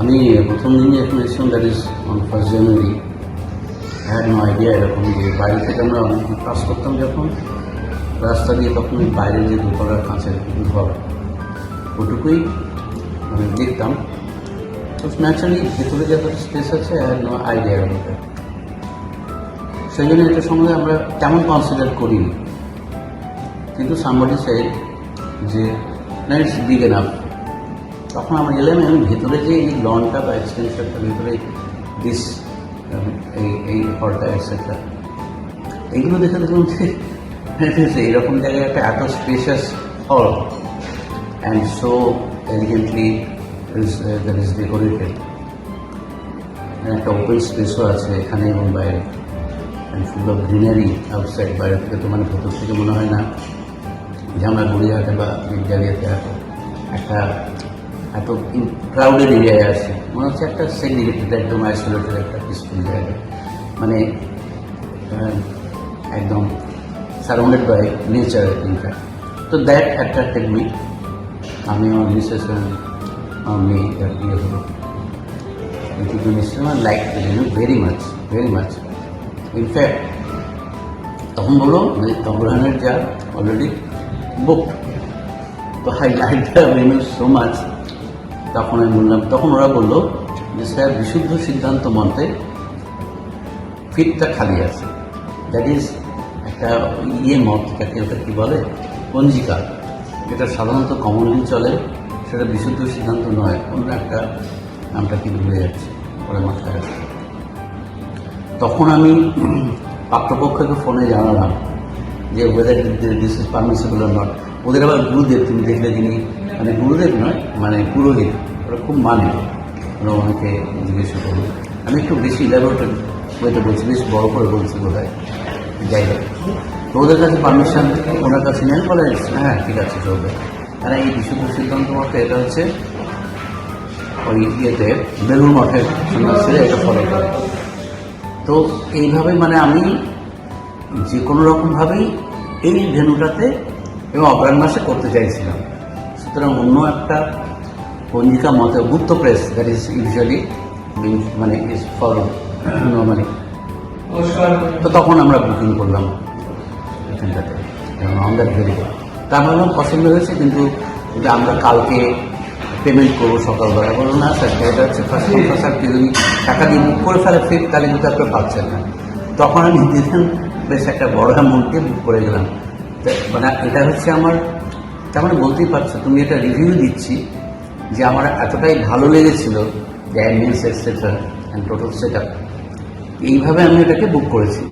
আমি প্রথম দিন যখন এসেছিলাম, that is on 1st January, had no idea এরকম যে বাইরে থেকে আমরা অনেক কাজ করতাম যখন রাস্তা দিয়ে, তখন বাইরে যে দুপাড়ার কাঁচের ঘর ওটুকুই মানে দেখতাম। তো ন্যাচারালি ভেতরে যত স্পেস আছে হ্যাড নো আইডিয়া আমাদের, সেই জন্য এটার সঙ্গে আমরা তেমন কনসিডার করিনি। কিন্তু সামবডি সেড যে না, ইটস বিগ এনাফ। তখন আমরা গেলাম এবং ভেতরে যে এই লনটা বা এক্সটেনশনটা ভেতরে দিস এই হলটা এটসেট্রা, এইগুলো দেখে দেখলাম যে এইরকম জায়গায় একটা এত spacious hall and so elegantly that is decorated, একটা ওপেন স্পেসও আছে এখানে এবং বাইরে, and full of greenery outside. বাইরে থেকে তো মানে ভেতর থেকে মনে হয় না যে আমরা গড়িয়াহাটে বা বিদ্যালয়তে একটা এত ক্রাউডেড এরিয়ায় আসি, মনে হচ্ছে একটা সেগ্রিগেটেড, একদম আইসোলেটেড একটা পিসফুল জায়গা, মানে একদম সারাউন্ডেড বাই নেচার ইনফ্যাক্ট। তো দ্যাট অ্যাট্রাক্টেড মি। আমি আমার মিসেস আমার মেয়ে বিয়ে হলো, কিন্তু mister like very much, very much. In fact তখন বললো অগ্রহণের যা অলরেডি বুক, তো I like the menu so much. তখন আমি বললাম, তখন ওরা বললো যে স্যার বিশুদ্ধ সিদ্ধান্ত মন্ত্রে ফিটটা খালি আছে, দ্যাট ইজ একটা মত, ওটা কী বলে, পঞ্জিকা, যেটা সাধারণত কমনলি চলে, সেটা বিশুদ্ধ সিদ্ধান্ত নয়, অন্য একটা নামটা কি ভুলে যাচ্ছে, পরে মাথায় আছে। তখন আমি পাত্রপক্ষকে ফোনে জানালাম যে weather this is permissible or not. ওদের আবার গুরুদেব, তুমি দেখলে যিনি মানে গুরুদেব নয়, মানে পুরোহিত, ওরা খুব মানে, ওরা অনেকে জিজ্ঞেস করুন। আমি একটু বেশি ইলাবোরেটেড ওয়েতে বলছি, বেশ বড় করে বলছি বোধহয়, যাই হোক। তো ওদের কাছে পারমিশন ওনার কাছে নেন, বলে হ্যাঁ ঠিক আছে চলবে। কারণ এই বিশুদ্ধ সিদ্ধান্ত মতে এটা হচ্ছে ওই ইয়েতে বেলুড় মঠের সন্ন্যাসীরা এটা ফলো করে। তো এইভাবে মানে আমি যে কোনো রকমভাবেই এই ভেন্যুটাতে এবং অগ্রহণ মাসে করতে চাইছিলাম। সুতরাং অন্য একটা পঞ্জিকা মতে গুপ্ত প্রেস, দ্যাট ইজ ইউজুয়ালি মানে ইজ ফলো নর্মালি। তো তখন আমরা বুকিং করলাম এখানটাতে আমাদের ভেরি। তার মানে পছন্দ হয়েছে, কিন্তু আমরা কালকে পেমেন্ট করবো সকালবেলা। বলুন না স্যার, এটা হচ্ছে ফার্স্ট কাম ফার্স্ট সার্ভ, যদি টাকা দিয়ে বুক করে ফেলে ফির, তাহলে কিন্তু আপনার পাচ্ছেন না। তখন আমি দিতেন বেশ একটা বড় অ্যামাউন্টে বুক করে গেলাম। মানে এটা হচ্ছে আমার, তার মানে বলতেই পারছো তুমি, এটা রিভিউ দিচ্ছি যে আমার এতটাই ভালো লেগেছিল যে ambience etcetera and total set up, এইভাবে আমি এটাকে বুক করেছি।